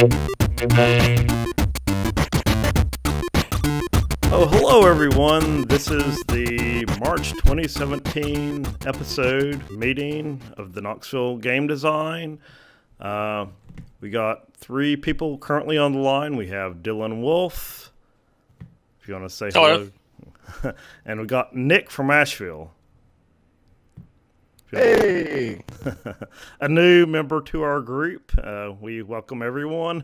Oh, hello everyone. This is the March 2017 episode meeting of the Knoxville Game Design. We got 3 people currently on the line. We have Dylan Wolf, if you want to say hello. And we got Nick from Asheville. Hey! A new member to our group. We welcome everyone.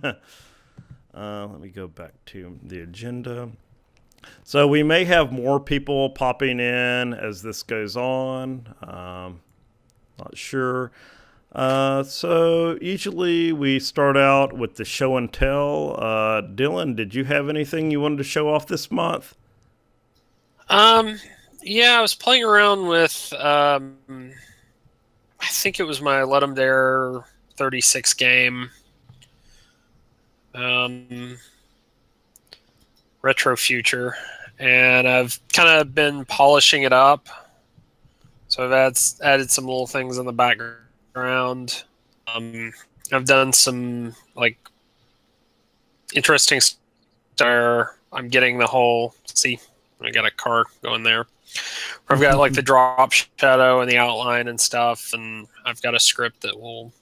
Let me go back to the agenda. So we may have more people popping in as this goes on. Not sure. So usually we start out with the show and tell. Dylan, did you have anything you wanted to show off this month? Yeah, I was playing around with, I think it was my Ludum Dare 36 game. Retro Future, and I've kind of been polishing it up. So I've added some little things in the background. I've done some interesting stuff. I'm getting the whole I got a car going there. I've got the drop shadow and the outline and stuff, and I've got a script that will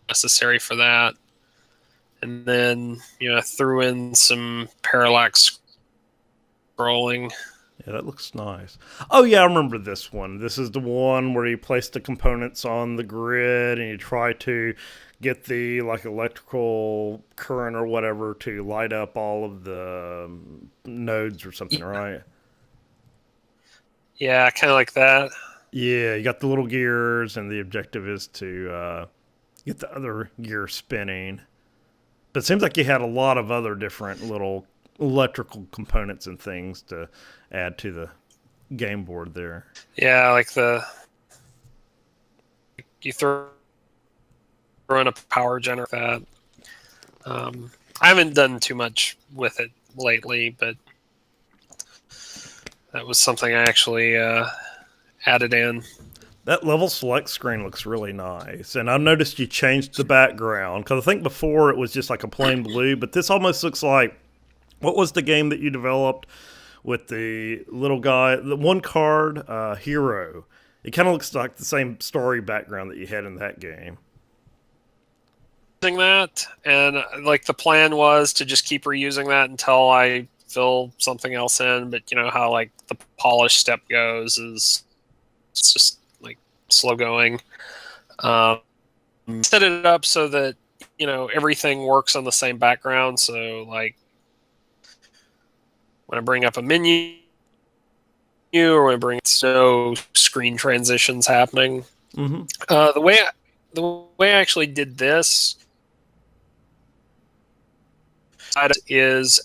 necessary for that. And then, I threw in some parallax scrolling. Yeah, that looks nice. Oh, yeah, I remember this one. This is the one where you place the components on the grid and you try to get the electrical current or whatever to light up all of the nodes or something, right? Yeah, kind of like that. Yeah, you got the little gears, and the objective is to get the other gear spinning. But it seems like you had a lot of other different little electrical components and things to add to the game board there. Yeah, you throw in a power generator. I haven't done too much with it lately, but that was something I actually added in. That level select screen looks really nice. And I noticed you changed the background, because I think before it was just like a plain blue, but this almost looks like, what was the game that you developed with the little guy, the one card, Hero? It kind of looks like the same story background that you had in that game. That, and the plan was to just keep reusing that until I fill something else in, but you know how the polish step goes, it's just slow going. Set it up so that everything works on the same background. So when I bring up a menu or when I bring no screen transitions happening. Mm-hmm. The way I actually did this is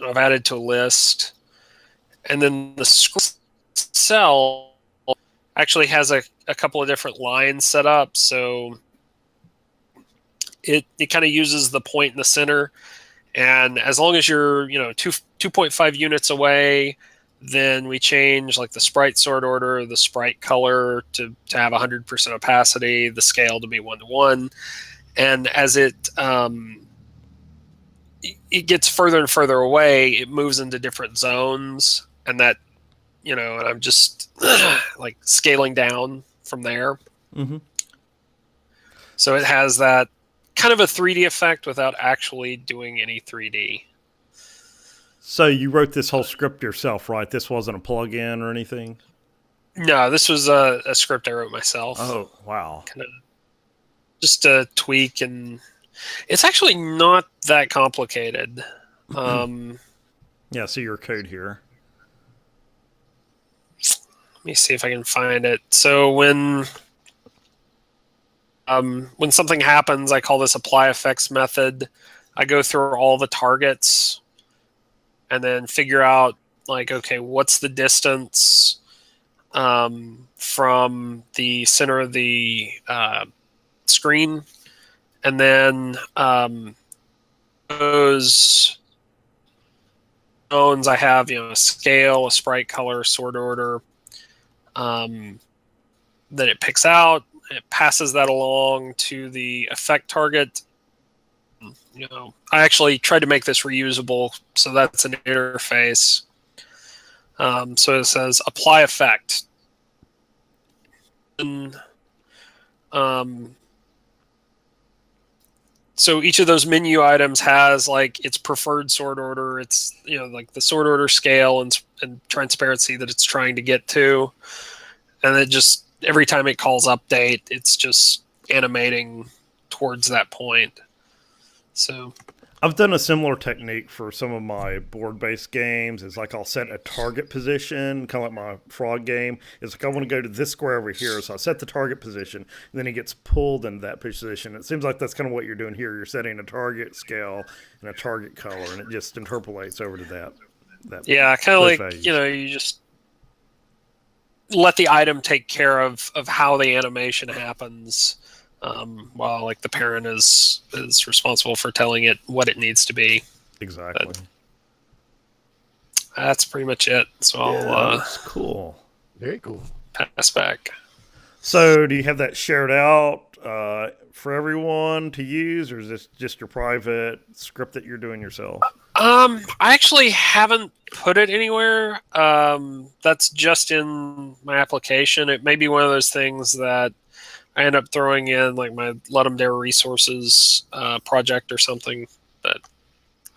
I've added to a list, and then the cell actually has a couple of different lines set up, so it kind of uses the point in the center, and as long as you're 2.5 units away, then we change the sprite sort order, the sprite color to have 100% opacity, the scale to be 1:1, and as it gets further and further away, it moves into different zones, and that, and I'm just scaling down from there. Mm-hmm. So it has that kind of a 3D effect without actually doing any 3D. So you wrote this whole script yourself, right? This wasn't a plug-in or anything? No, this was a script I wrote myself. Oh, wow. Kind of just a tweak, and it's actually not that complicated. Yeah, see your code here. Let me see if I can find it. So when something happens, I call this apply effects method. I go through all the targets and then figure out okay, what's the distance from the center of the screen, and then those zones I have, a scale, a sprite color, sort order, that it picks out. It passes that along to the effect target. I actually tried to make this reusable, so that's an interface. So it says apply effect. And, so each of those menu items has like its preferred sort order. It's like the sort order scale and transparency that it's trying to get to, and it just every time it calls update, it's just animating towards that point. So I've done a similar technique for some of my board-based games. It's like I'll set a target position, kind of like my frog game. It's like I want to go to this square over here, so I set the target position, and then he gets pulled into that position. It seems like that's kind of what you're doing here. You're setting a target scale and a target color, and it just interpolates over to that. Yeah, kind of like values. You just let the item take care of how the animation happens. While like the parent is responsible for telling it what it needs to be. Exactly. But that's pretty much it. So I'll that's cool. Very cool. Pass back. So do you have that shared out for everyone to use, or is this just your private script that you're doing yourself? I actually haven't put it anywhere. That's just in my application. It may be one of those things that I end up throwing in like my Ludum Dare resources project or something, but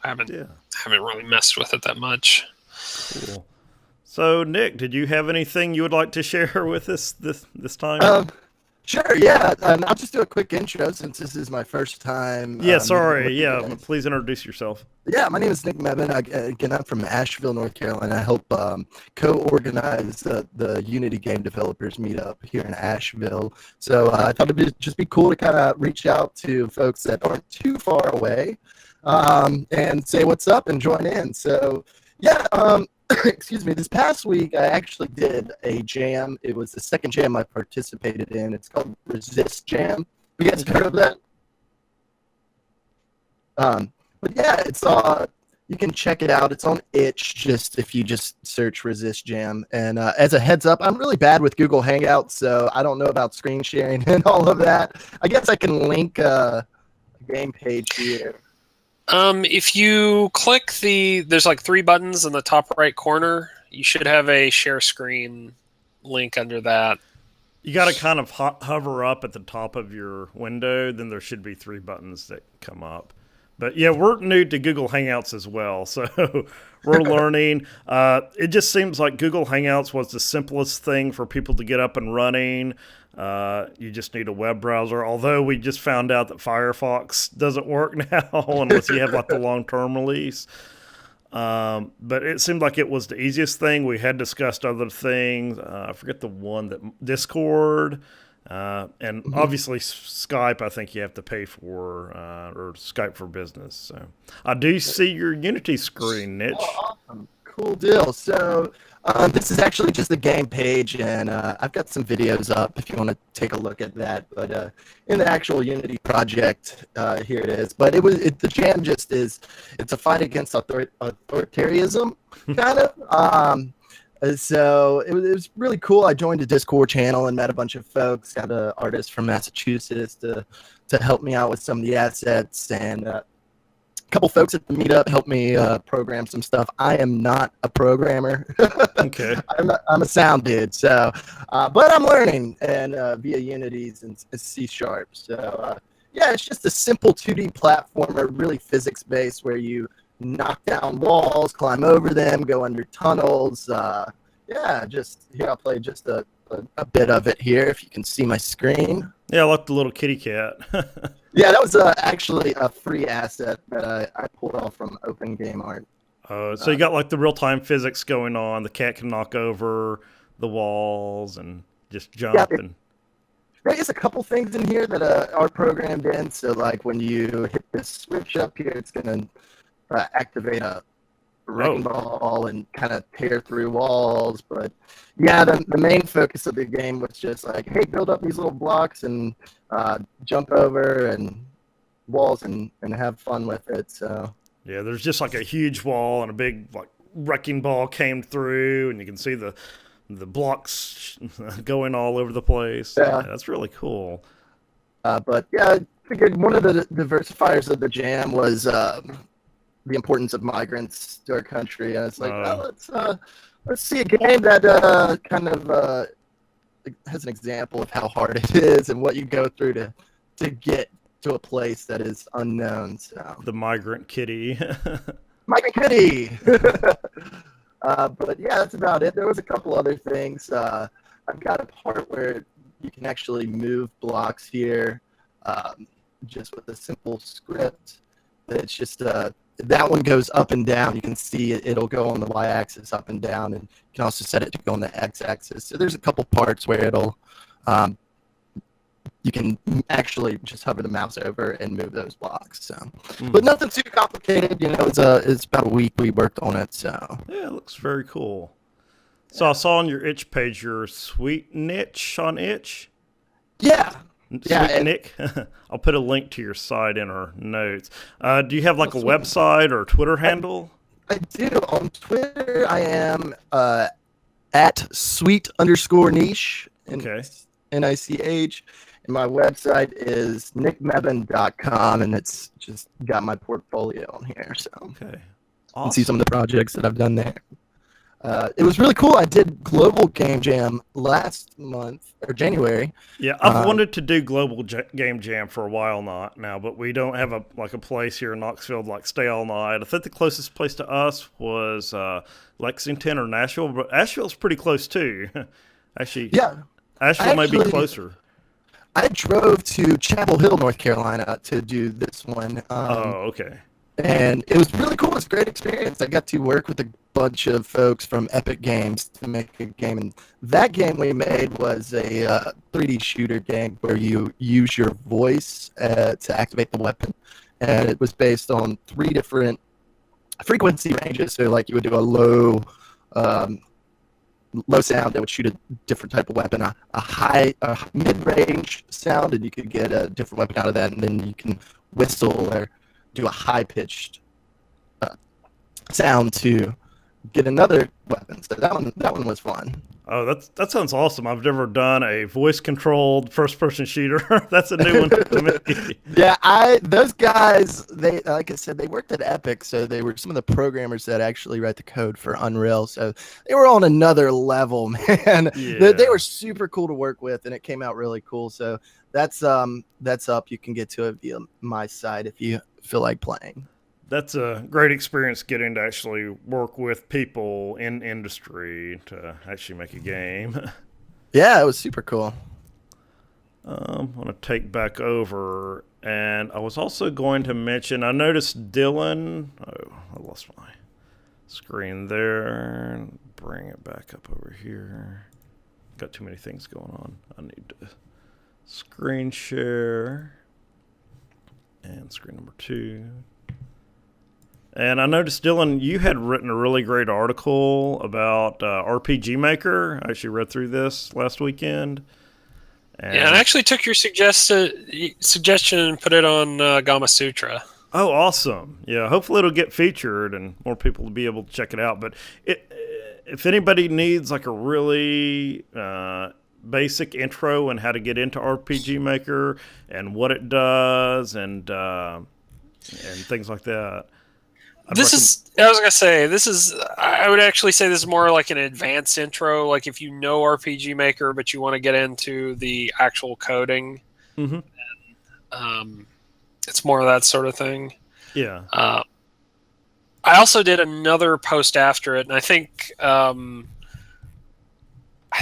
I haven't really messed with it that much. Cool. So Nick, did you have anything you would like to share with us this time? Sure, yeah. I'll just do a quick intro since this is my first time. Please introduce yourself. Yeah, my name is Nick Mebin. I'm from Asheville, North Carolina. I help co-organize the Unity Game Developers Meetup here in Asheville. So I thought it'd just be cool to kind of reach out to folks that aren't too far away and say what's up and join in. So, excuse me, this past week I actually did a jam. It was the second jam I participated in. It's called Resist Jam. You guys heard of that? But yeah, it's you can check it out. It's on itch if you just search Resist Jam. And as a heads up, I'm really bad with Google Hangouts, so I don't know about screen sharing and all of that. I guess I can link a game page here. If you click there's like 3 buttons in the top right corner. You should have a share screen link under that. You got to kind of hover up at the top of your window. Then there should be 3 buttons that come up. But yeah, we're new to Google Hangouts as well, so we're learning. It just seems like Google Hangouts was the simplest thing for people to get up and running. You just need a web browser, although we just found out that Firefox doesn't work now unless you have like the long-term release. But it seemed like it was the easiest thing. We had discussed other things. I forget the one that Discord. And obviously Skype, I think you have to pay for, or Skype for Business. So I do see your Unity screen, Niche. Oh, awesome. Cool deal. So this is actually just the game page, and I've got some videos up if you want to take a look at that. But in the actual Unity project, here it is. But the jam just is, it's a fight against authoritarianism, kind of. So it was really cool. I joined a Discord channel and met a bunch of folks. Got an artist from Massachusetts to help me out with some of the assets, and a couple folks at the meetup helped me program some stuff. I am not a programmer. Okay. I'm a sound dude. So, but I'm learning and via Unity's and C#. So yeah, it's just a simple 2D platformer, really physics based, where you knock down walls, climb over them, go under tunnels. Just here, I'll play just a bit of it here if you can see my screen. Yeah, I like the little kitty cat. Yeah, that was actually a free asset that I pulled off from Open Game Art. So you got like the real-time physics going on. The cat can knock over the walls and just jump. Yeah, there's a couple things in here that are programmed in. So like when you hit this switch up here, it's going to activate a wrecking ball and kind of tear through walls. But yeah, the main focus of the game was just like, hey, build up these little blocks and jump over and walls and have fun with it. So yeah, there's just like a huge wall and a big like wrecking ball came through, and you can see the the blocks going all over the place. Yeah. That's really cool. But yeah, I figured one of the diversifiers of the jam was the importance of migrants to our country. And it's like, well, let's see a game that kind of has an example of how hard it is and what you go through to get to a place that is unknown. So the Migrant Kitty. Migrant Kitty. But yeah, that's about it. There was a couple other things. I've got a part where you can actually move blocks here just with a simple script. It's just that one goes up and down. You can see it'll go on the y-axis up and down, and you can also set it to go on the x-axis. So there's a couple parts where it'll you can actually just hover the mouse over and move those blocks. So, but nothing too complicated. You know, it's about a week we worked on it. So yeah, it looks very cool. So I saw on your itch page your sweet niche on itch. Yeah. Sweet Nick. I'll put a link to your site in our notes. Do you have like a website or Twitter handle? I do. On Twitter, I am at sweet_niche. Okay. NICH. And my website is nickmebin.com, and it's just got my portfolio on here. So okay. Awesome. You can see some of the projects that I've done there. It was really cool. I did Global Game Jam last month, or January. Yeah, I've wanted to do Global Game Jam for a while now, but we don't have a place here in Knoxville to stay all night. I think the closest place to us was Lexington or Nashville, but Asheville's pretty close too. Actually, yeah, Asheville might be closer. I drove to Chapel Hill, North Carolina to do this one. Okay. And it was really cool. It was a great experience. I got to work with a bunch of folks from Epic Games to make a game. And that game we made was a 3D shooter game where you use your voice to activate the weapon. And it was based on 3 different frequency ranges. So like you would do a low sound that would shoot a different type of weapon, a mid-range sound, and you could get a different weapon out of that. And then you can whistle or do a high-pitched sound to get another weapon. So that one was fun. Oh, that sounds awesome. I've never done a voice-controlled first-person shooter. That's a new one to me. Yeah, those guys, they like I said, they worked at Epic, so they were some of the programmers that actually write the code for Unreal. So they were on another level, man. Yeah. They were super cool to work with, and it came out really cool. So that's up. You can get to it via my site if you feel like playing. That's a great experience getting to actually work with people in industry to actually make a game. Yeah, it was super cool. I'm going to take back over. And I was also going to mention, I noticed Dylan. Oh, I lost my screen there. Bring it back up over here. Got too many things going on. I need to screen share. And screen number 2. And I noticed, Dylan, you had written a really great article about RPG Maker. I actually read through this last weekend. And I actually took your suggestion and put it on Gama Sutra. Oh, awesome. Yeah, hopefully it'll get featured and more people will be able to check it out. But if anybody needs a really basic intro on how to get into RPG Maker and what it does and things like that, I was going to say, I would actually say this is more like an advanced intro. Like if you know RPG Maker, but you want to get into the actual coding, mm-hmm. It's more of that sort of thing. Yeah. I also did another post after it, and I think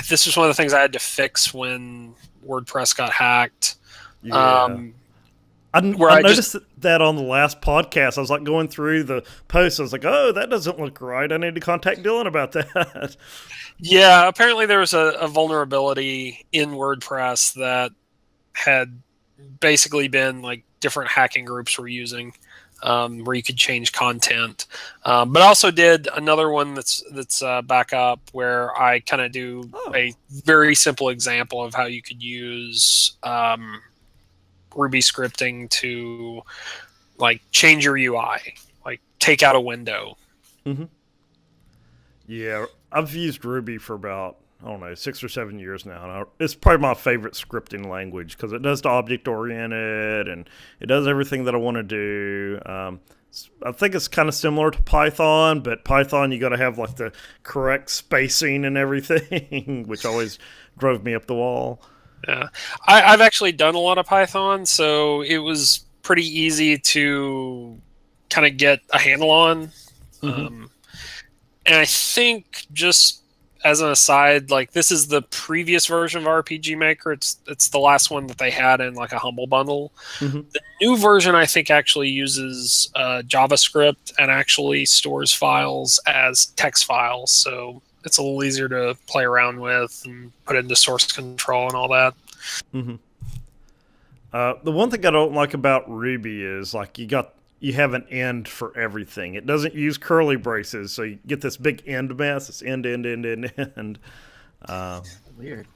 this was one of the things I had to fix when WordPress got hacked. Yeah. I noticed that on the last podcast. I was going through the posts. I was like, oh, that doesn't look right. I need to contact Dylan about that. Yeah, apparently there was a vulnerability in WordPress that had basically been different hacking groups were using, where you could change content. But I also did another one that's back up where I kind of do a very simple example of how you could use Ruby scripting to change your UI, take out a window. Mm-hmm. Yeah, I've used Ruby for about I don't know, 6 or 7 years now. And it's probably my favorite scripting language because it does the object-oriented and it does everything that I want to do. I think it's kind of similar to Python, but Python, you got to have like the correct spacing and everything, which always drove me up the wall. Yeah, I've actually done a lot of Python, so it was pretty easy to kind of get a handle on. And I think, just as an aside, like, this is the previous version of RPG Maker. It's the last one that they had in like a humble bundle. The new version, I think, actually uses JavaScript and actually stores files as text files, so it's a little easier to play around with and put into source control and all that. The one thing I don't like about Ruby is like you have an end for everything. It doesn't use curly braces, so you get this big end mess. It's end. Weird.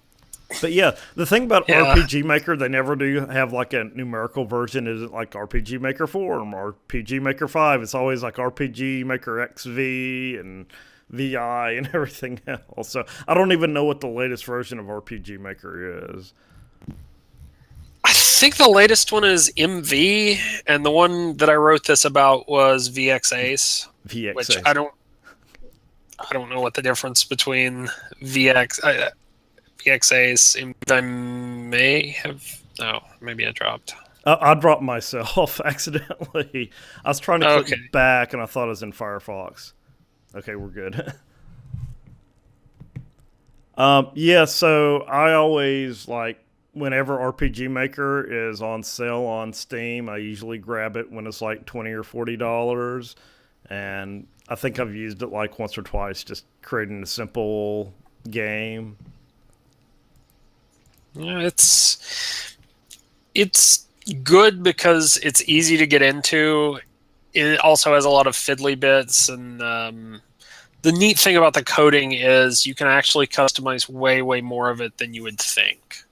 But yeah, the thing about RPG Maker, they never do have like a numerical version. It isn't like RPG Maker 4 or RPG Maker 5. It's always like RPG Maker XV and VI and everything else. So I don't even know what the latest version of RPG Maker is. I think the latest one is MV, and the one that I wrote this about was VXAce. VXAce. Which I don't know what the difference between VXAce. I may have. No, maybe I dropped. I dropped myself accidentally. I was trying to click back, and I thought it was in Firefox. Okay, we're good. Yeah, so I always like, whenever RPG Maker is on sale on Steam, I usually grab it when it's like $20 or $40. And I think I've used it like once or twice, just creating a simple game. Yeah, it's good because it's easy to get into. It also has a lot of fiddly bits, and the neat thing about the coding is you can actually customize way more of it than you would think.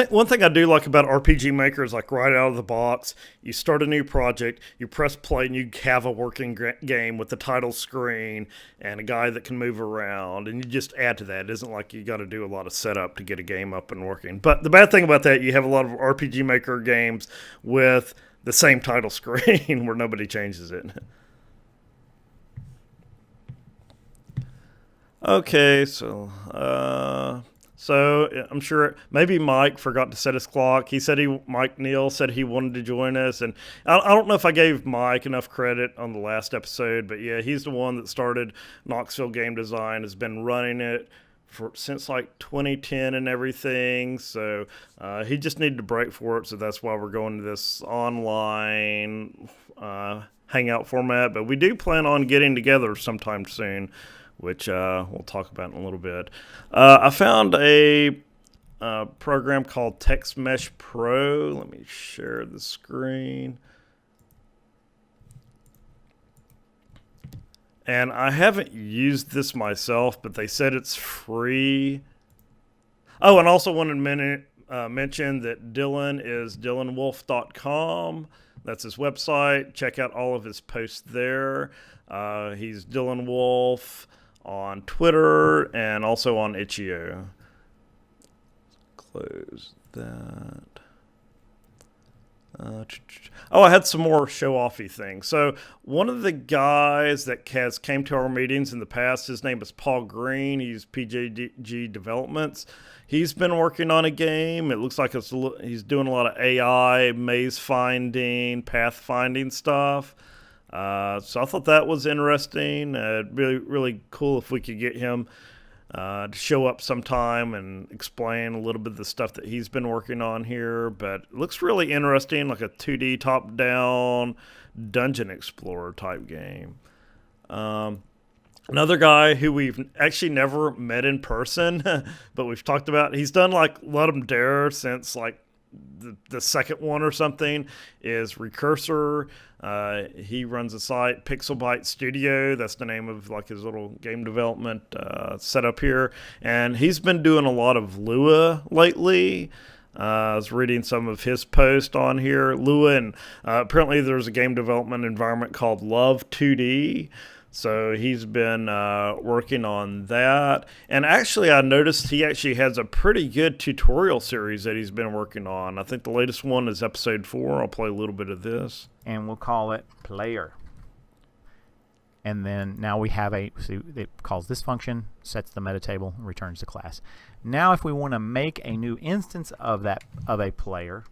One thing I do like about RPG Maker is, like, right out of the box, you start a new project, you press play, and you have a working game with the title screen and a guy that can move around, and you just add to that. It isn't like you got to do a lot of setup to get a game up and working. But the bad thing about that, you have a lot of RPG Maker games with the same title screen where nobody changes it. Okay, so I'm sure maybe Mike forgot to set his clock. Mike Neal said he wanted to join us, and I don't know if I gave Mike enough credit on the last episode, but yeah, he's the one that started Knoxville Game Design, has been running it since like 2010 and everything. So he just needed a break for it, so that's why we're going to this online hangout format. But we do plan on getting together sometime soon, which we'll talk about in a little bit. I found a program called Text Mesh Pro. Let me share the screen. And I haven't used this myself, but they said it's free. Oh, and also wanted to mention that Dylan is dylanwolf.com. That's his website. Check out all of his posts there. He's Dylan Wolf on Twitter and also on itch.io. Close that. I had some more show-offy things. So one of the guys that came to our meetings in the past, his name is Paul Green. He's PJG Developments. He's been working on a game. It looks like he's doing a lot of AI, maze finding, path finding stuff. So I thought that was interesting. Really, really cool if we could get him to show up sometime and explain a little bit of the stuff that he's been working on here. But it looks really interesting, like a 2D top-down dungeon explorer type game. Another guy who we've actually never met in person, but we've talked about, he's done like Ludum Dare since like the second one or something, is Recursor. He runs a site, Pixelbyte Studio. That's the name of like his little game development setup here. And he's been doing a lot of Lua lately. I was reading some of his posts on here. Lua, and apparently there's a game development environment called Love 2D. So he's been working on that. And actually, I noticed he actually has a pretty good tutorial series that he's been working on. I think the latest one is episode 4. I'll play a little bit of this. And we'll call it player. And then now we have so it calls this function, sets the meta table, returns the class. Now if we want to make a new instance of a player,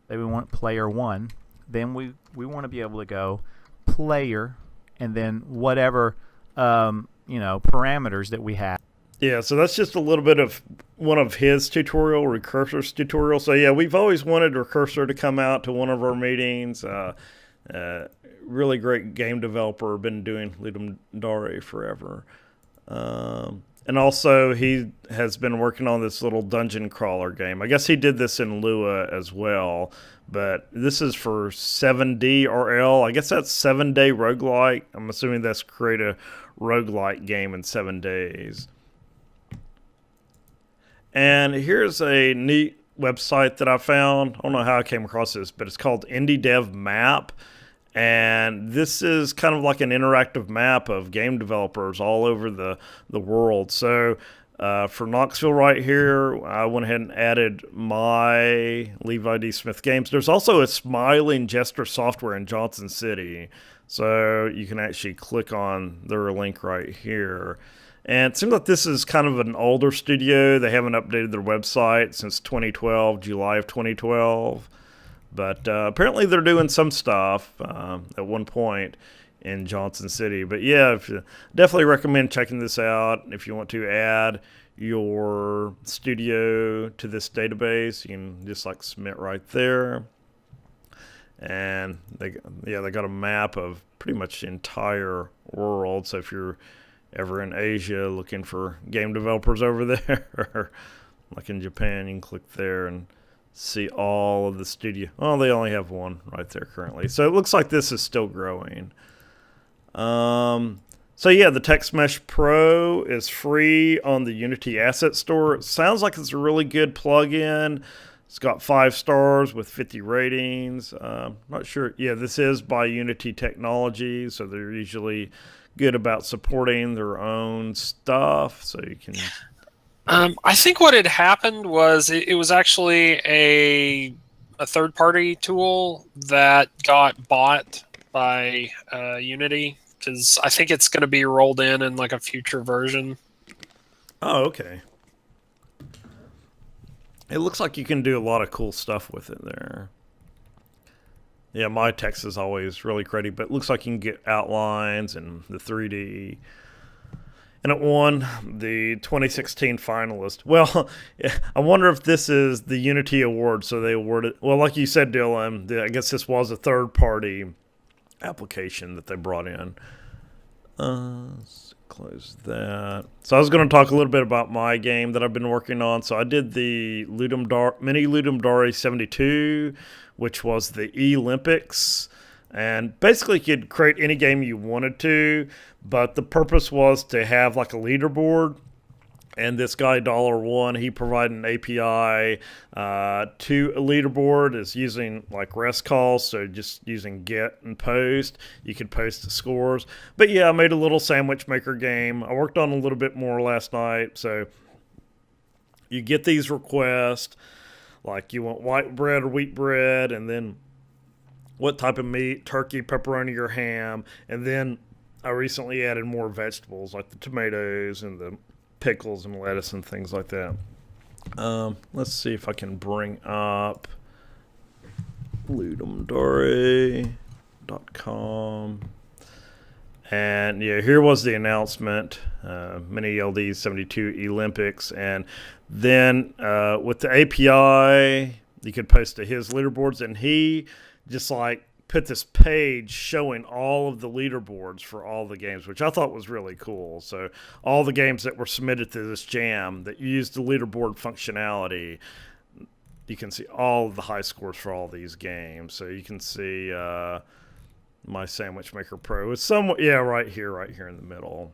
that we want player 1, then we want to be able to go player and then whatever parameters that we have. Yeah, so that's just a little bit of one of his tutorial, Recursor's tutorial. So yeah, we've always wanted Recursor to come out to one of our meetings. Really great game developer, been doing Ludum Dare forever. And also he has been working on this little dungeon crawler game. I guess he did this in Lua as well, but this is for 7D RL. I guess that's 7-day roguelike. I'm assuming that's create a roguelike game in 7 days. And here's a neat website that I found. I don't know how I came across this, but it's called Indie Dev Map. And this is kind of like an interactive map of game developers all over the world. So for Knoxville right here, I went ahead and added my Levi D. Smith Games. There's also a Smiling Jester Software in Johnson City. So you can actually click on their link right here. And it seems like this is kind of an older studio. They haven't updated their website since 2012, July of 2012. But apparently they're doing some stuff at one point in Johnson City. But yeah, definitely recommend checking this out. If you want to add your studio to this database, you can just like submit right there. And they got a map of pretty much the entire world. So if you're ever in Asia looking for game developers over there, like in Japan, you can click there and see all of the studio. Oh, they only have one right there currently. So it looks like this is still growing. So yeah, the Text Mesh Pro is free on the Unity Asset Store. It sounds like it's a really good plugin. It's got 5 stars with 50 ratings. Not sure. Yeah, this is by Unity Technology, so they're usually good about supporting their own stuff. So you can... I think what had happened was it was actually a third-party tool that got bought by Unity, because I think it's going to be rolled in like a future version. Oh, okay. It looks like you can do a lot of cool stuff with it there. Yeah, my text is always really pretty, but it looks like you can get outlines and the 3D. And it won the 2016 finalist. Well, I wonder if this is the Unity Award, so they awarded... Well, like you said, Dylan, I guess this was a third-party application that they brought in. Let's close that. So I was going to talk a little bit about my game that I've been working on. So I did the mini Ludum Dare 72, which was the Olympics. And basically you could create any game you wanted to, but the purpose was to have like a leaderboard. And this guy, $1, he provided an API to a leaderboard. Is using like REST calls, so just using get and post. You could post the scores. But yeah, I made a little sandwich maker game. I worked on a little bit more last night. So you get these requests, like you want white bread or wheat bread, and then what type of meat, turkey, pepperoni, or ham. And then I recently added more vegetables, like the tomatoes and the pickles and lettuce and things like that. Let's see if I can bring up ludumdare.com. And yeah, here was the announcement, Mini LD 72 Olympics. And then with the API, you could post to his leaderboards, and he just like put this page showing all of the leaderboards for all the games, which I thought was really cool. So all the games that were submitted to this jam that used the leaderboard functionality, you can see all of the high scores for all these games. So you can see my Sandwich Maker Pro is somewhat, yeah, right here in the middle.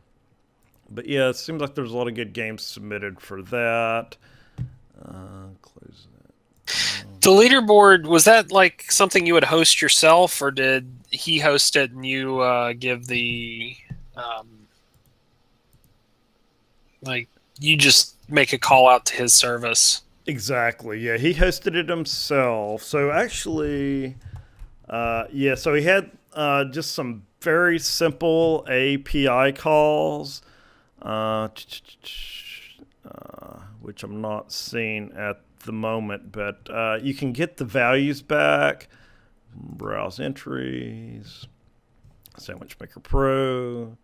But yeah, it seems like there's a lot of good games submitted for that. Close that. The leaderboard, was that like something you would host yourself, or did he host it and you give the Like you just make a call out to his service. Exactly. Yeah, he hosted it himself. So actually, so he had just some very simple API calls, which I'm not seeing at the moment, but you can get the values back, browse entries, Sandwich Maker Pro.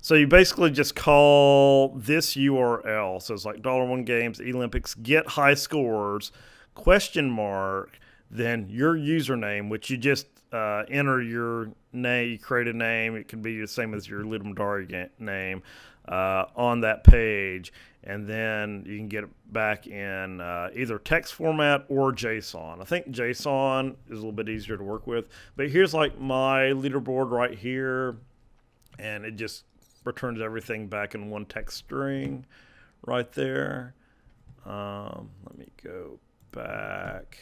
So you basically just call this URL. So it's like $1 Games, Olympics, get high scores, question mark, then your username, which you just enter your name, you create a name. It can be the same as your Ludum Dare name on that page. And then you can get it back in either text format or JSON. I think JSON is a little bit easier to work with. But here's like my leaderboard right here. And it just returns everything back in one text string right there. Let me go back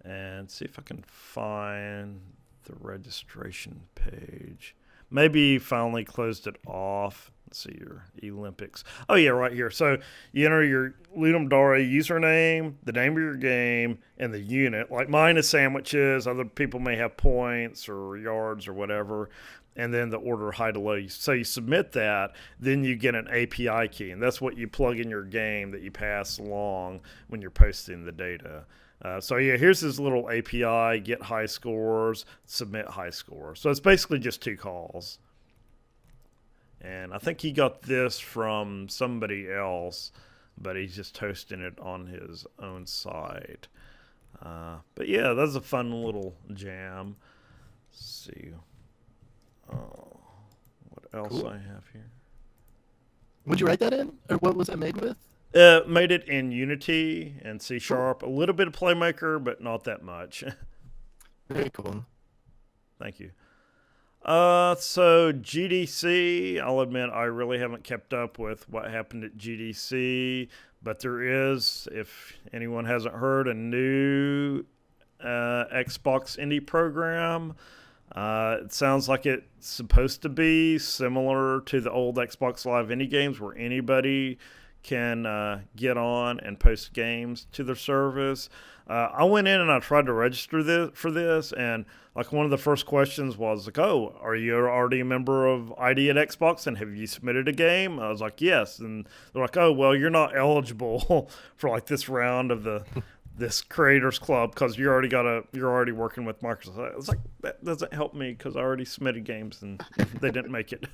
and see if I can find the registration page. Maybe he finally closed it off. Let's see your Olympics. Oh yeah, right here. So you enter your Ludum Dare username, the name of your game, and the unit. Like mine is sandwiches. Other people may have points or yards or whatever. And then the order high to low. So you submit that, then you get an API key, and that's what you plug in your game that you pass along when you're posting the data. So yeah, here's his little API: get high scores, submit high scores. So it's basically just two calls. And I think he got this from somebody else, but he's just hosting it on his own site. But yeah, that's a fun little jam. Let's see. Oh, what else I have here? Would you write that in, or what was that made with? Made it in Unity and C#. A little bit of Playmaker, but not that much. Very cool. Thank you. So GDC, I'll admit I really haven't kept up with what happened at GDC, but there is, if anyone hasn't heard, a new Xbox indie program. It sounds like it's supposed to be similar to the old Xbox Live indie games where anybody can get on and post games to their service. I went in and I tried to register for this, and like one of the first questions was like, "Oh, are you already a member of ID at Xbox, and have you submitted a game?" I was like, "Yes," and they're like, "Oh, well, you're not eligible for like this round of this creators club because you're already working with Microsoft." I was like, that doesn't help me because I already submitted games and they didn't make it.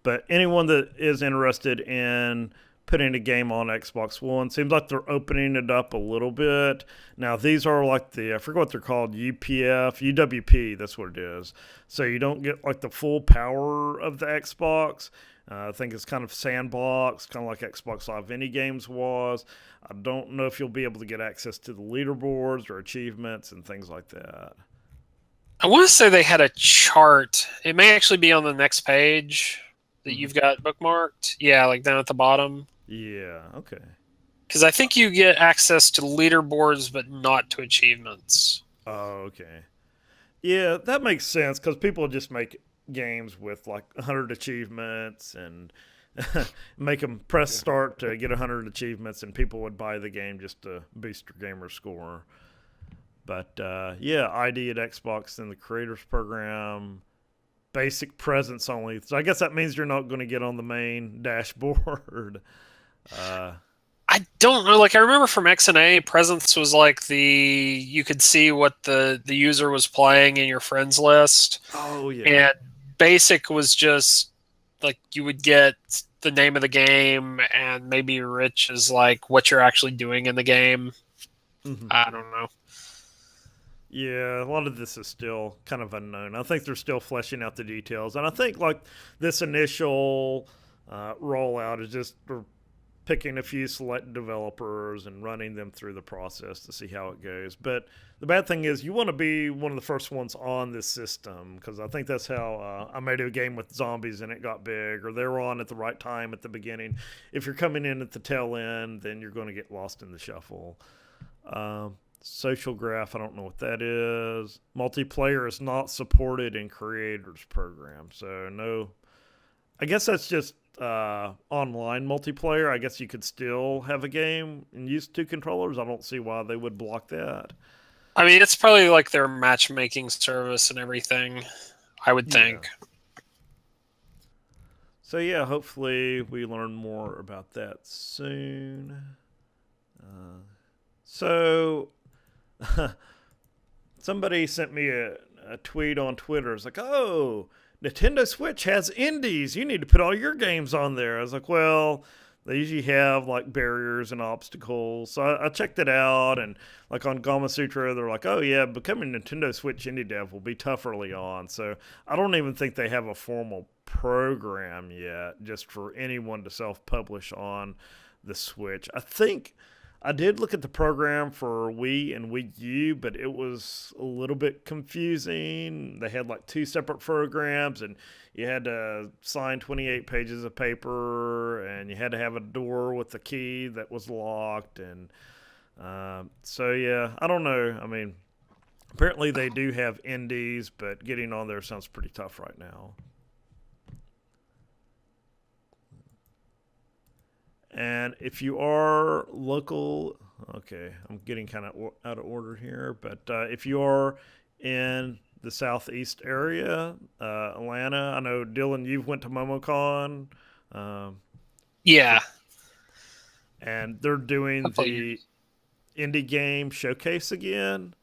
But anyone that is interested in putting a game on Xbox One, seems like they're opening it up a little bit. Now, these are like I forget what they're called, UWP, that's what it is. So you don't get like the full power of the Xbox. I think it's kind of sandbox, kind of like Xbox Live Indie Games was. I don't know if you'll be able to get access to the leaderboards or achievements and things like that. I want to say they had a chart. It may actually be on the next page that you've got bookmarked. Yeah, like down at the bottom. Yeah, okay. Because I think you get access to leaderboards, but not to achievements. Oh, okay. Yeah, that makes sense because people just make games with like 100 achievements and make them press start to get 100 achievements, and people would buy the game just to boost their gamer score. But yeah, ID at Xbox in the Creators Program, basic presence only. So I guess that means you're not going to get on the main dashboard. I don't know. Like I remember from XNA, presence was like you could see what the user was playing in your friends list. Oh yeah. And basic was just like you would get the name of the game, and maybe rich is like what you're actually doing in the game. Mm-hmm. I don't know. Yeah, a lot of this is still kind of unknown. I think they're still fleshing out the details. And I think like this initial rollout is just picking a few select developers and running them through the process to see how it goes. But the bad thing is you want to be one of the first ones on this system, because I think that's how I made a game with zombies and it got big, or they were on at the right time at the beginning. If you're coming in at the tail end, then you're going to get lost in the shuffle. Social graph, I don't know what that is. Multiplayer is not supported in creators program, so no. I guess that's just online multiplayer. I guess you could still have a game and use 2 controllers. I don't see why they would block that. I mean, it's probably like their matchmaking service and everything, I would think. So yeah, hopefully we learn more about that soon. So somebody sent me a tweet on Twitter. It's like, oh, Nintendo Switch has indies. You need to put all your games on there. I was like, well, they usually have like barriers and obstacles. So I checked it out, and like on Gama Sutra, they're like, oh yeah, becoming a Nintendo Switch indie dev will be tough early on. So I don't even think they have a formal program yet just for anyone to self-publish on the Switch. I think I did look at the program for Wii and Wii U, but it was a little bit confusing. They had like 2 separate programs, and you had to sign 28 pages of paper, and you had to have a door with a key that was locked. And so, yeah, I don't know. I mean, apparently they do have indies, but getting on there sounds pretty tough right now. And if you are local, okay, I'm getting kind of out of order here, but if you are in the southeast area, Atlanta, I know, Dylan, you've went to MomoCon. Yeah. And they're doing the indie game showcase again.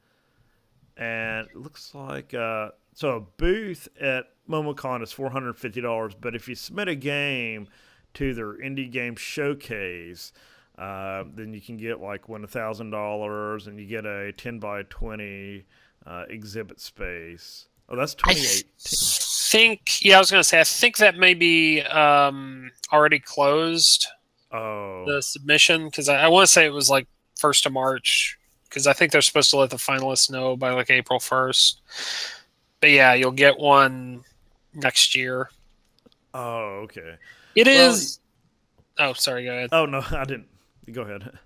And it looks like, so a booth at MomoCon is $450, but if you submit a game to their indie game showcase, then you can get like $1,000, and you get a 10 by 20 exhibit space. Oh, that's 2018. I was going to say, I think that may be already closed. Oh, the submission, because I want to say it was like 1st of March, because I think they're supposed to let the finalists know by like April 1st. But yeah, you'll get one next year. Oh, okay. It is. Oh, sorry. Go ahead. Oh no, I didn't. Go ahead.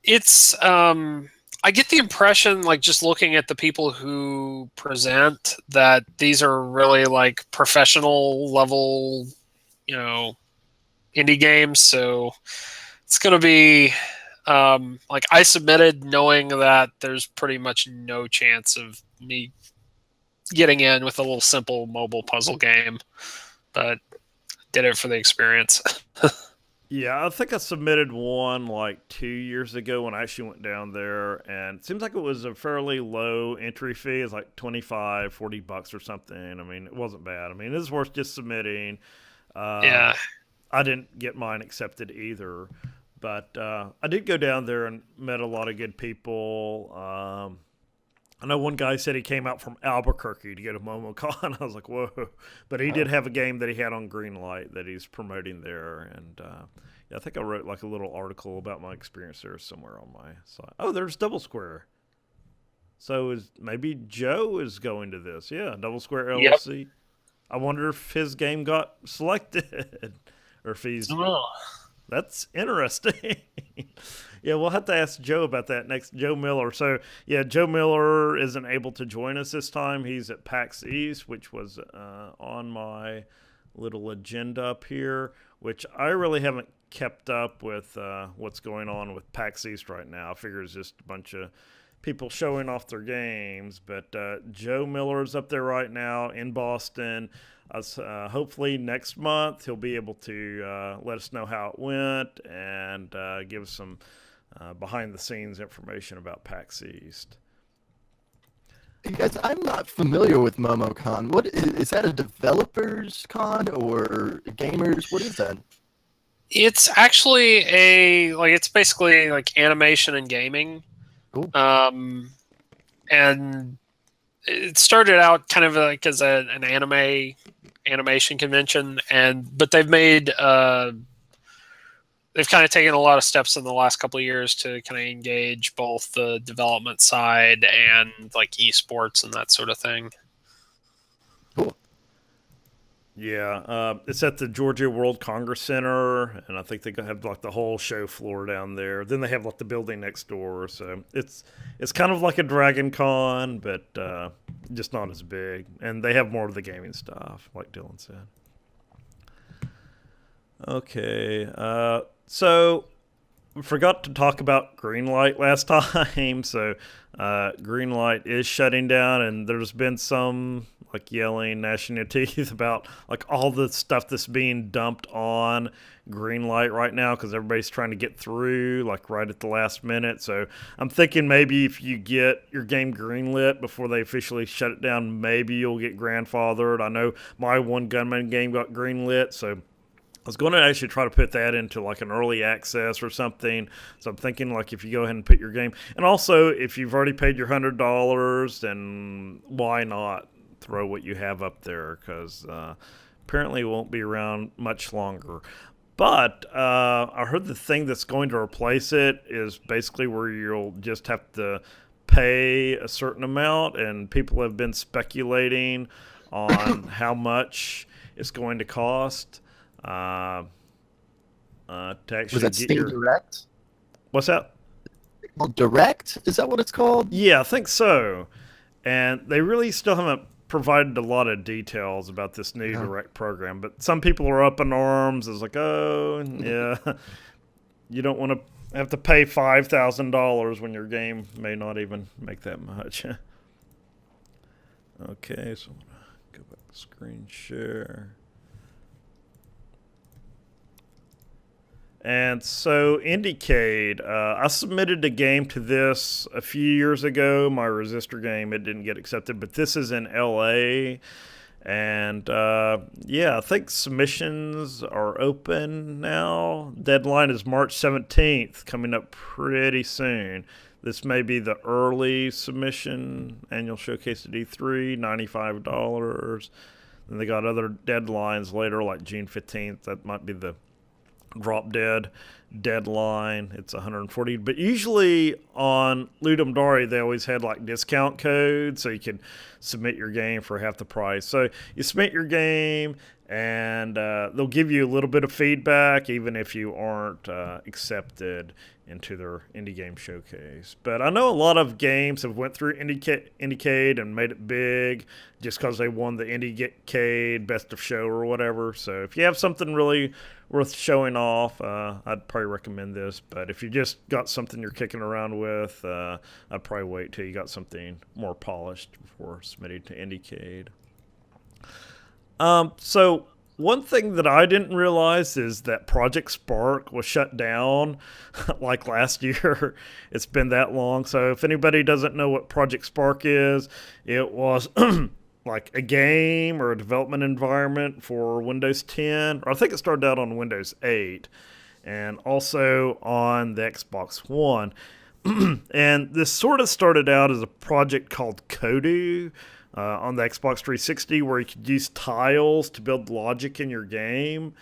It's. I get the impression, like just looking at the people who present, that these are really like professional level, indie games. So it's going to be like I submitted knowing that there's pretty much no chance of me getting in with a little simple mobile puzzle game, but did it for the experience. Yeah, I think I submitted one like 2 years ago when I actually went down there, and it seems like it was a fairly low entry fee. It's like $25-$40 or something. I mean, it wasn't bad. I mean, it was worth just submitting. Yeah. I didn't get mine accepted either, but I did go down there and met a lot of good people. I know one guy said he came out from Albuquerque to go to MomoCon. I was like, whoa. But he did have a game that he had on Greenlight that he's promoting there. And yeah, I think I wrote like a little article about my experience there somewhere on my site. Oh, there's Double Square. So maybe Joe is going to this. Yeah, Double Square LLC. Yep. I wonder if his game got selected or if he's... Oh. That's interesting. Yeah, we'll have to ask Joe about that next. Joe Miller. So, yeah, Joe Miller isn't able to join us this time. He's at PAX East, which was on my little agenda up here, which I really haven't kept up with what's going on with PAX East right now. I figure it's just a bunch of people showing off their games. But Joe Miller's up there right now in Boston. Hopefully next month he'll be able to let us know how it went and give us some behind-the-scenes information about PAX East. Hey guys, I'm not familiar with MomoCon. What is that? A developers con or gamers? What is that? It's actually it's basically like animation and gaming. Cool. And it started out kind of like as an animation convention, but they've made they've kind of taken a lot of steps in the last couple of years to kind of engage both the development side and like esports and that sort of thing. Cool. Yeah, it's at the Georgia World Congress Center, and I think they have like the whole show floor down there. Then they have like the building next door, so it's kind of like a Dragon Con, but just not as big. And they have more of the gaming stuff, like Dylan said. Okay, so we forgot to talk about Greenlight last time. So Greenlight is shutting down, and there's been some like yelling, gnashing your teeth about like all the stuff that's being dumped on Greenlight right now because everybody's trying to get through like right at the last minute. So I'm thinking maybe if you get your game greenlit before they officially shut it down, maybe you'll get grandfathered. I know my One Gunman game got greenlit, so I was going to actually try to put that into like an early access or something. So I'm thinking like if you go ahead and put your game, and also if you've already paid your $100, then why not throw what you have up there? Because apparently it won't be around much longer. But I heard the thing that's going to replace it is basically where you'll just have to pay a certain amount, and people have been speculating on how much it's going to cost. To actually Was that get Steam your Direct? what's that? Well, Direct? Is that what it's called? Yeah, I think so. And they really still haven't provided a lot of details about this new direct program. But some people are up in arms. It's like, oh, yeah, you don't want to have to pay $5,000 when your game may not even make that much. Okay, so I'm gonna go back to screen share. And so Indiecade, I submitted a game to this a few years ago, my Resistor game. It didn't get accepted, but this is in LA. And yeah, I think submissions are open now. Deadline is March 17th, coming up pretty soon. This may be the early submission, annual showcase at E3, $95. Then they got other deadlines later, like June 15th. That might be the Drop Dead deadline. It's 140, but usually on Ludum Dare they always had like discount codes so you could submit your game for half the price. So you submit your game and they'll give you a little bit of feedback even if you aren't accepted into their indie game showcase. But I know a lot of games have went through Indiecade and made it big just because they won the Indiecade Best of Show or whatever. So if you have something really worth showing off, I'd probably recommend this. But if you just got something you're kicking around with, I'd probably wait till you got something more polished before submitting to Indiecade. So one thing that I didn't realize is that Project Spark was shut down like last year. It's been that long. So if anybody doesn't know what Project Spark is, it was like a game or a development environment for Windows 10, or I think it started out on Windows 8 and also on the Xbox One. And this sort of started out as a project called Kodu on the Xbox 360 where you could use tiles to build logic in your game.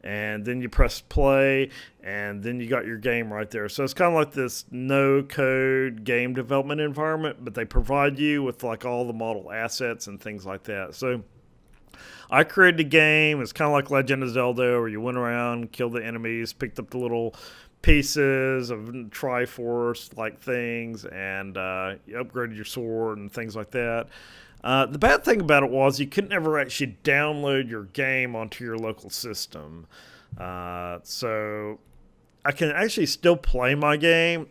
And then you press play, and then you got your game right there. So it's kind of like this no-code game development environment, but they provide you with like all the model assets and things like that. So I created a game. It's kind of like Legend of Zelda, where you went around, killed the enemies, picked up the little pieces of Triforce-like things, and you upgraded your sword and things like that. The bad thing about it was you couldn't ever actually download your game onto your local system. So I can actually still play my game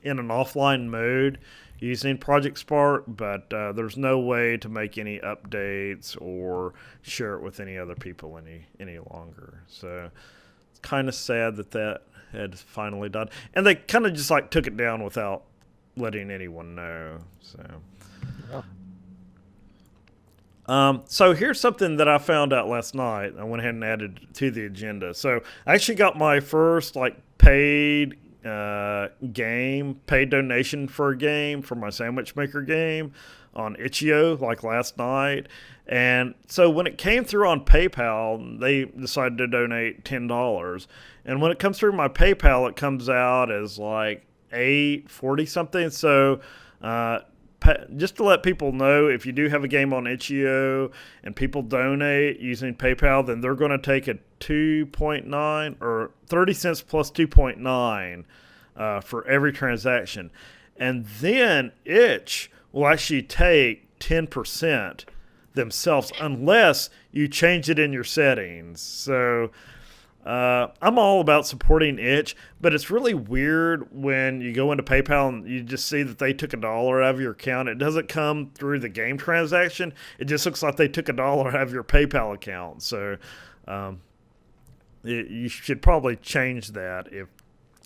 in an offline mode using Project Spark, but there's no way to make any updates or share it with any other people any longer. So it's kind of sad that had finally died. And they kind of just like took it down without letting anyone know. So... Yeah. So here's something that I found out last night. I went ahead and added to the agenda. So I actually got my first like paid paid donation for a game for my Sandwich Maker game on Itch.io like last night. And so when it came through on PayPal, they decided to donate $10. And when it comes through my PayPal, it comes out as like $8.40 something. So just to let people know, if you do have a game on itch.io and people donate using PayPal, then they're going to take a 2.9 or 30 cents plus 2.9 for every transaction. And then itch will actually take 10% themselves unless you change it in your settings. So I'm all about supporting itch, but it's really weird when you go into PayPal and you just see that they took $1 out of your account. It doesn't come through the game transaction. It just looks like they took $1 out of your PayPal account. So you should probably change that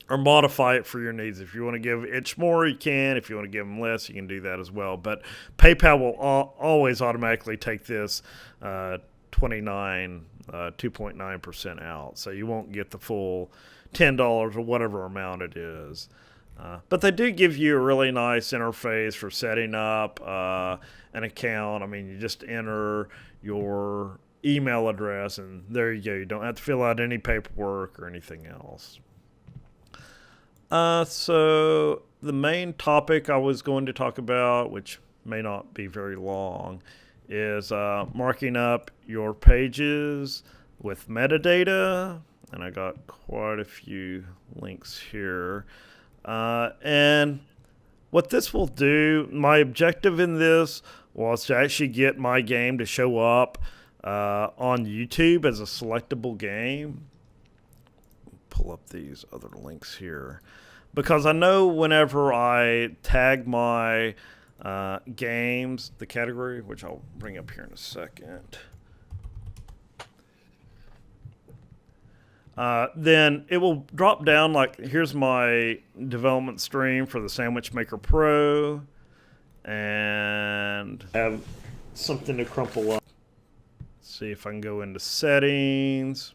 or modify it for your needs. If you want to give itch more, you can. If you want to give them less, you can do that as well. But PayPal will always automatically take this 2.9% out, so you won't get the full $10 or whatever amount it is. But they do give you a really nice interface for setting up an account. I mean, you just enter your email address, and there you go. You don't have to fill out any paperwork or anything else. So the main topic I was going to talk about, which may not be very long, is marking up your pages with metadata. And I got quite a few links here. And what this will do, my objective in this was to actually get my game to show up on YouTube as a selectable game. Pull up these other links here, because I know whenever I tag my games, the category, which I'll bring up here in a second, then it will drop down like, here's my development stream for the Sandwich Maker Pro, and have something to crumple up. Let's see if I can go into settings.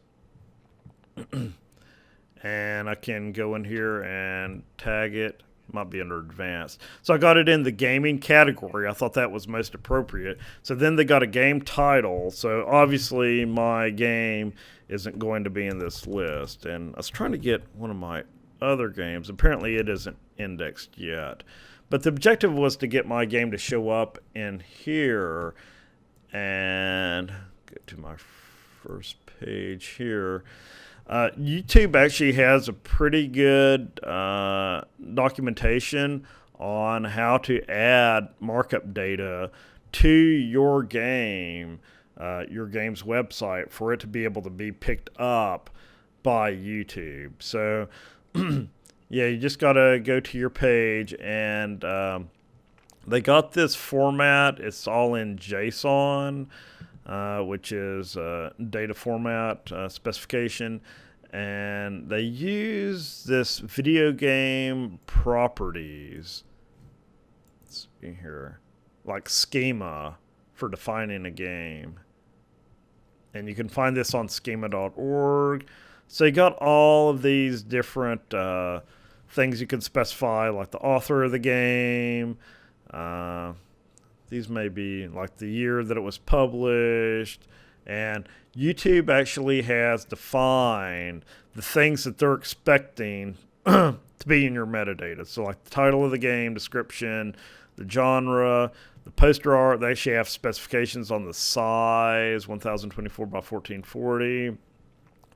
And I can go in here and tag it. Might be under advanced. So I got it in the gaming category. I thought that was most appropriate. So then they got a game title. So obviously my game isn't going to be in this list. And I was trying to get one of my other games. Apparently it isn't indexed yet. But the objective was to get my game to show up in here. And get to my first page here. YouTube actually has a pretty good documentation on how to add markup data to your game's website for it to be able to be picked up by YouTube. So, yeah, you just got to go to your page, and they got this format. It's all in JSON. Which is data format specification, and they use this video game properties. Let's see here, like schema for defining a game, and you can find this on schema.org. So you got all of these different things you can specify, like the author of the game. These may be like the year that it was published. And YouTube actually has defined the things that they're expecting to be in your metadata. So like the title of the game, description, the genre, the poster art. They actually have specifications on the size, 1024 by 1440,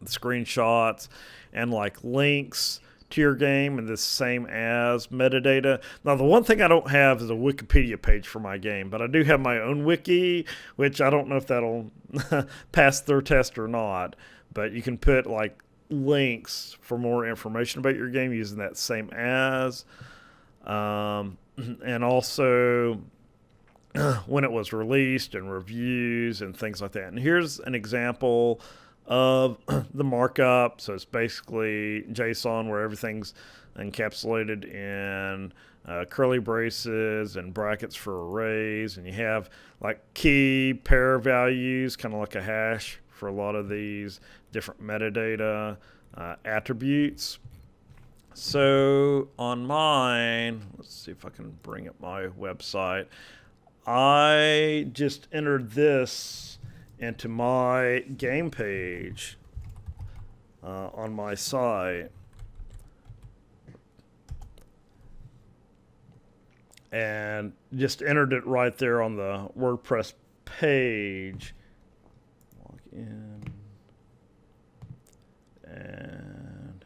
the screenshots, and like links to your game, and this same as metadata. Now, the one thing I don't have is a Wikipedia page for my game, but I do have my own wiki, which I don't know if that'll pass their test or not, but you can put like links for more information about your game using that same as, and also when it was released and reviews and things like that. And here's an example of the markup. So it's basically JSON where everything's encapsulated in curly braces and brackets for arrays, and you have like key pair values, kind of like a hash for a lot of these different metadata attributes. So on mine, let's see if I can bring up my website. I just entered this into my game page on my site. and just entered it right there on the WordPress page. Log in. And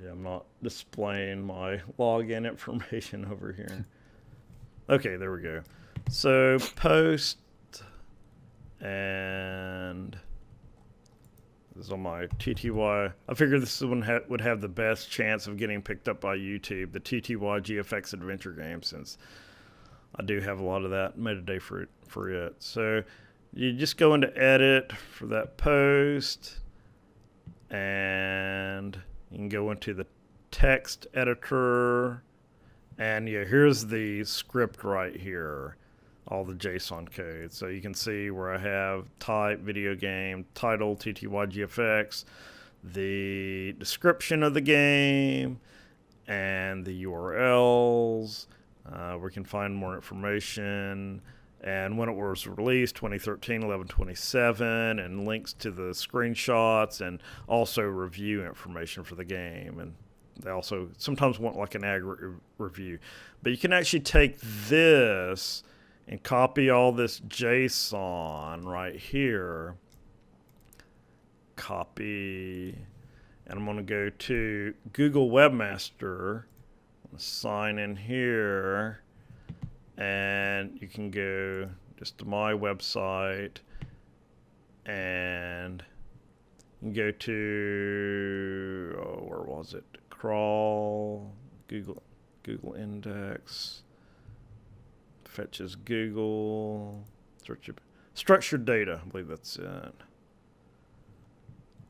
yeah, I'm not displaying my login information over here. Okay, there we go. So post, and this is on my TTY. I figured this one would have the best chance of getting picked up by YouTube, the TTY GFX adventure game, since I do have a lot of that metadata for it. So you just go into edit for that post, and you can go into the text editor, and yeah, here's the script right here, all the JSON code. So you can see where I have type, video game, title, TTY GFX, the description of the game, and the URLs. We can find more information, and when it was released, 2013, 11/27, and links to the screenshots, and also review information for the game. And they also sometimes want like an aggregate review. But you can actually take this and copy all this JSON right here. Copy. And I'm going to go to Google Webmaster. I'm going to sign in here. And you can go just to my website. And you can go to, where was it? Crawl, Google Index. Fetches Google, structured data, I believe that's it.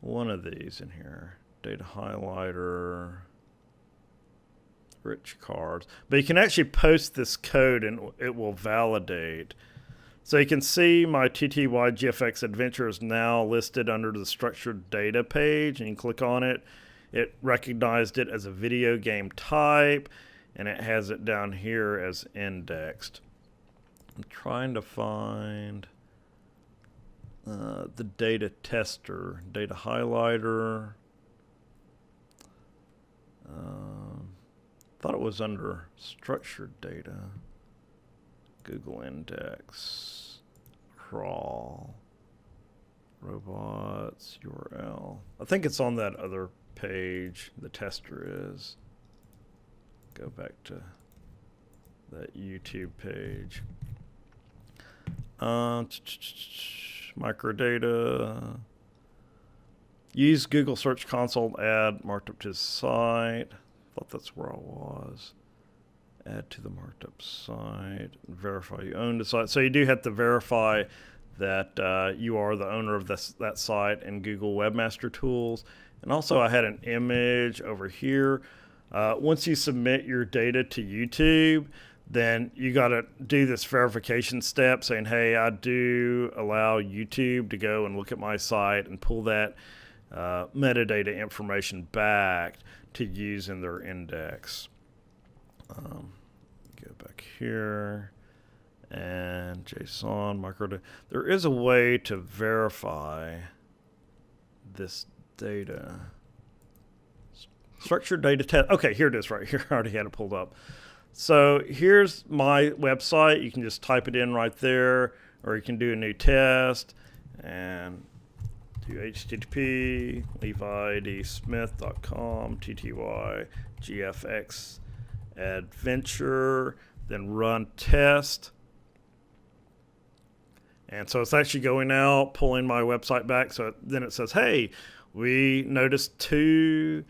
One of these in here, data highlighter, rich cards. But you can actually post this code and it will validate. So you can see my TTY GFX adventure is now listed under the structured data page, and you click on it. It recognized it as a video game type, and it has it down here as indexed. I'm trying to find the data tester, data highlighter. Thought it was under structured data. Google Index, crawl, robots, URL. I think it's on that other page, the tester is. Go back to that YouTube page. Microdata. Use Google Search Console to add marked up to the site. Thought that's where I was. Add to the marked up site. Verify you own the site. So you do have to verify that you are the owner of that site in Google Webmaster Tools. And also I had an image over here. Once you submit your data to YouTube, then you got to do this verification step saying, hey, I do allow YouTube to go and look at my site and pull that metadata information back to use in their index. Go back here and JSON microdata. There is a way to verify this data. Structured data test. Okay, here it is right here. I already had it pulled up. So here's my website. You can just type it in right there, or you can do a new test and do http levidsmith.com TTY GFX adventure, then run test. And so it's actually going out, pulling my website back. So then it says, hey, we noticed two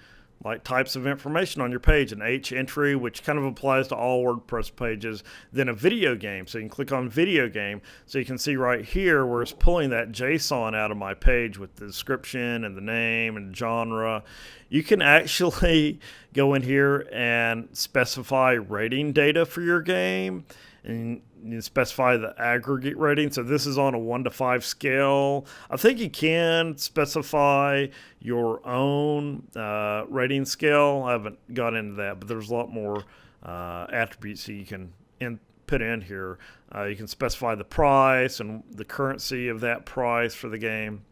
types of information on your page, an H entry, which kind of applies to all WordPress pages, then a video game. So you can click on video game. So you can see right here where it's pulling that JSON out of my page with the description and the name and genre. You can actually go in here and specify rating data for your game, and you specify the aggregate rating. So this is on a 1 to 5 scale. I think you can specify your own rating scale. I haven't got into that, but there's a lot more attributes that you can put in here. You can specify the price and the currency of that price for the game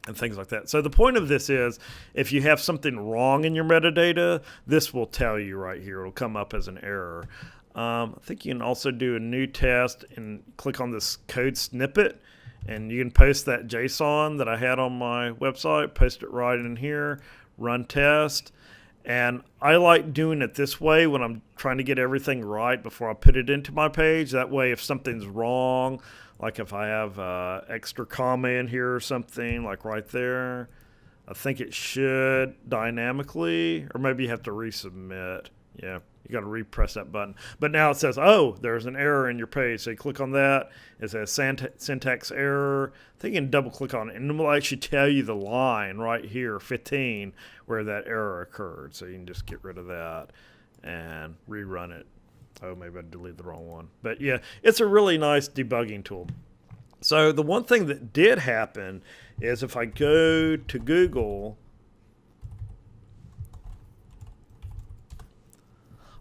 and things like that. So the point of this is, if you have something wrong in your metadata, this will tell you right here. It'll come up as an error. I think you can also do a new test and click on this code snippet, and you can post that JSON that I had on my website, post it right in here, run test. And I like doing it this way when I'm trying to get everything right before I put it into my page. That way, if something's wrong, like if I have extra comma in here or something, like right there, I think it should dynamically, or maybe you have to resubmit. Yeah, you got to repress that button. But now it says, oh, there's an error in your page. So you click on that. It says syntax error. I think you can double click on it, and it will actually tell you the line right here, 15, where that error occurred. So you can just get rid of that and rerun it. Oh, maybe I deleted the wrong one. But yeah, it's a really nice debugging tool. So the one thing that did happen is if I go to Google,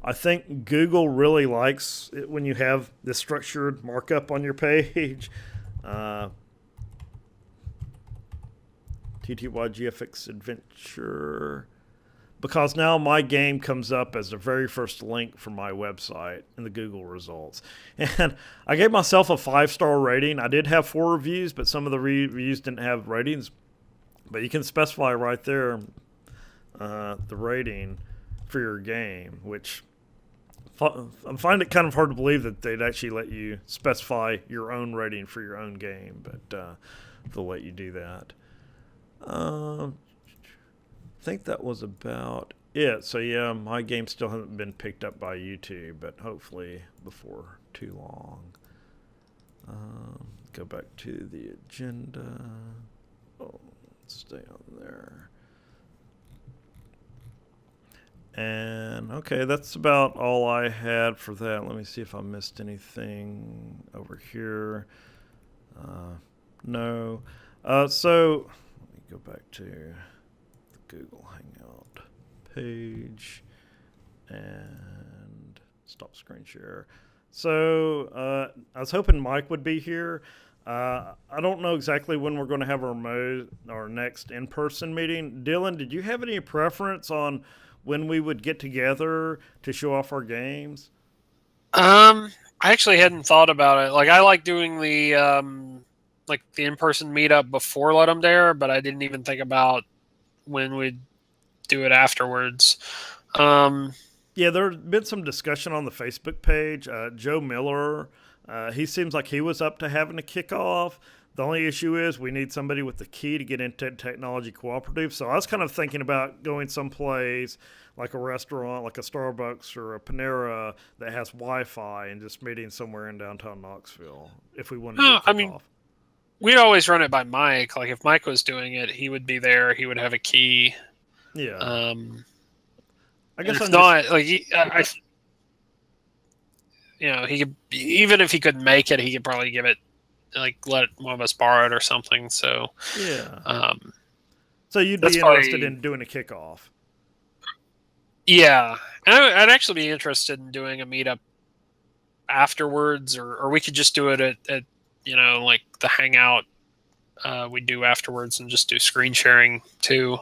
I think Google really likes it when you have this structured markup on your page. TTYGFX Adventure. Because now my game comes up as the very first link for my website in the Google results. And I gave myself a 5-star rating. I did have 4 reviews, but some of the reviews didn't have ratings. But you can specify right there the rating for your game, which I find it kind of hard to believe that they'd actually let you specify your own rating for your own game, but they'll let you do that. I think that was about it. So yeah, my game still hasn't been picked up by YouTube, but hopefully before too long. Go back to the agenda. Oh, stay on there. And okay, that's about all I had for that. Let me see if I missed anything over here. No. So let me go back to the Google Hangout page and stop screen share. So I was hoping Mike would be here. I don't know exactly when we're going to have our next in-person meeting. Dylan, did you have any preference on when we would get together to show off our games? I actually hadn't thought about it. Like, I like doing the in-person meetup before Ludum Dare, but I didn't even think about when we'd do it afterwards. Yeah, there's been some discussion on the Facebook page. Joe Miller, he seems like he was up to having a kickoff. The only issue is we need somebody with the key to get into Technology Cooperative. So I was kind of thinking about going someplace like a restaurant, like a Starbucks or a Panera that has Wi-Fi, and just meeting somewhere in downtown Knoxville if we wanted to kick off. We'd always run it by Mike. Like, if Mike was doing it, he would be there. He would have a key. Yeah. I guess it's not like he could, even if he couldn't make it, he could probably give it, like, let one of us borrow it or something. So yeah. So you'd be interested in doing a kickoff? Yeah, and I'd actually be interested in doing a meetup afterwards, or we could just do it at like the Hangout we do afterwards, and just do screen sharing too.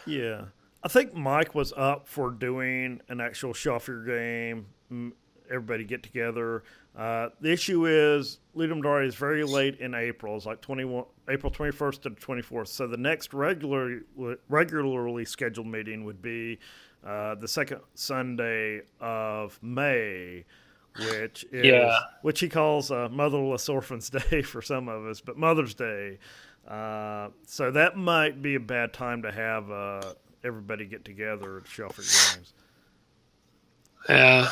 Yeah, I think Mike was up for doing an actual show off your game. Everybody get together. The issue is Ludum Dare is very late in April. It's like April 21st to the 24th. So the next regularly scheduled meeting would be the second Sunday of May, which he calls Motherless Orphans Day for some of us, but Mother's Day. So that might be a bad time to have everybody get together to show off your games. Yeah.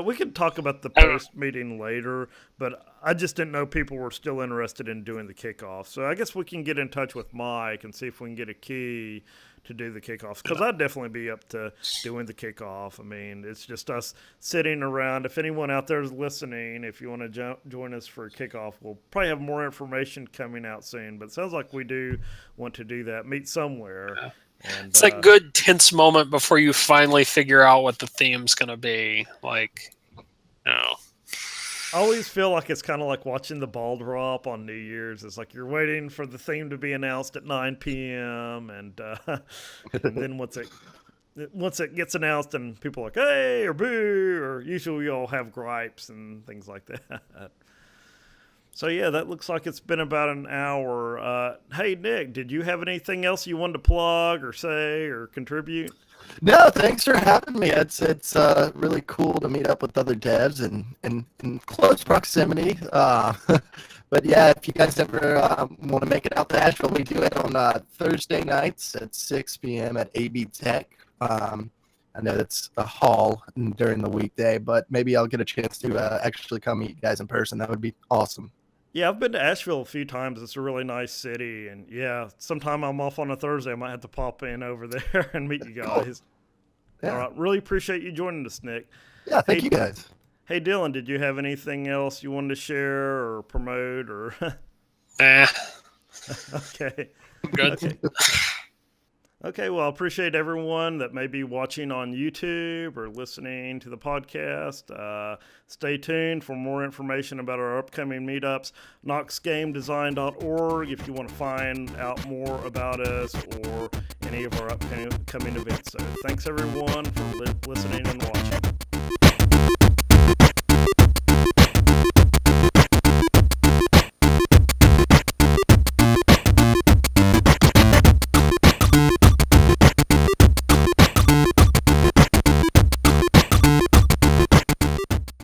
We could talk about the post meeting later, but I just didn't know people were still interested in doing the kickoff. So I guess we can get in touch with Mike and see if we can get a key to do the kickoffs, because I'd definitely be up to doing the kickoff. I mean, it's just us sitting around. If anyone out there is listening, if you want to join us for a kickoff, we'll probably have more information coming out soon. But it sounds like we do want to do that, meet somewhere. Yeah. And, it's that good tense moment before you finally figure out what the theme's going to be. Like, I always feel like it's kind of like watching the ball drop on New Year's. It's like you're waiting for the theme to be announced at 9 p.m. And then once it once it gets announced and people are like, hey, or boo, or usually we all have gripes and things like that. So yeah, that looks like it's been about an hour. Hey, Nick, did you have anything else you wanted to plug or say or contribute? No, thanks for having me. It's really cool to meet up with other devs in close proximity. But yeah, if you guys ever want to make it out to Asheville, we do it on Thursday nights at 6 p.m. at AB Tech. I know that's a haul during the weekday, but maybe I'll get a chance to actually come meet you guys in person. That would be awesome. Yeah, I've been to Asheville a few times. It's a really nice city. And yeah, sometime I'm off on a Thursday. I might have to pop in over there and meet you guys. Cool. Yeah. All right. Really appreciate you joining us, Nick. Yeah, thank you guys. Hey, Dylan, did you have anything else you wanted to share or promote or? Nah, Okay. good. Okay. Okay, well, I appreciate everyone that may be watching on YouTube or listening to the podcast. Stay tuned for more information about our upcoming meetups. KnoxGameDesign.org if you want to find out more about us or any of our upcoming events. So thanks, everyone, for listening and watching.